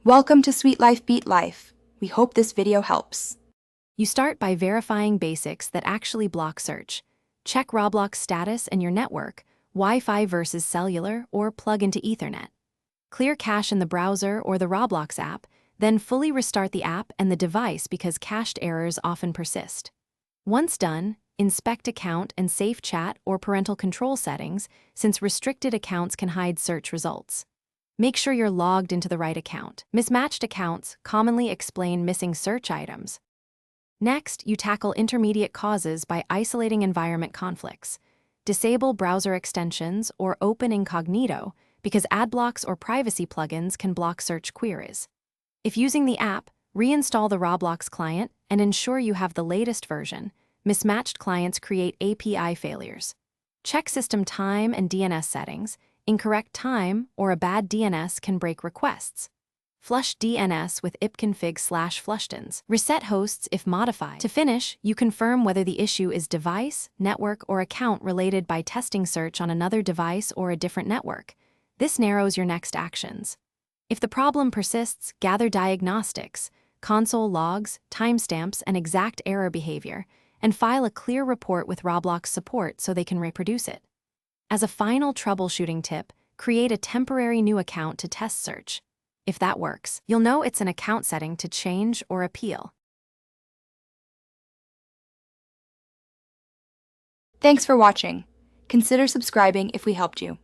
Welcome to Sweet Life Beat Life. We hope this video helps. You start by verifying basics that actually block search. Check Roblox status and your network, Wi-Fi versus cellular, or plug into Ethernet. Clear cache in the browser or the Roblox app, then fully restart the app and the device because cached errors often persist. Once done, inspect account and safe chat or parental control settings, since restricted accounts can hide search results. Make sure you're logged into the right account. Mismatched accounts commonly explain missing search items. Next, you tackle intermediate causes by isolating environment conflicts. Disable browser extensions or open incognito because ad blocks or privacy plugins can block search queries. If using the app, reinstall the Roblox client and ensure you have the latest version. Mismatched clients create API failures. Check system time and DNS settings. Incorrect time or a bad DNS can break requests. Flush DNS with ipconfig/flushtons. Reset hosts if modified. To finish, you confirm whether the issue is device, network, or account related by testing search on another device or a different network. This narrows your next actions. If the problem persists, gather diagnostics, console logs, timestamps, and exact error behavior, and file a clear report with Roblox support so they can reproduce it. As a final troubleshooting tip, create a temporary new account to test search. If that works, you'll know it's an account setting to change or appeal. Thanks for watching. Consider subscribing if we helped you.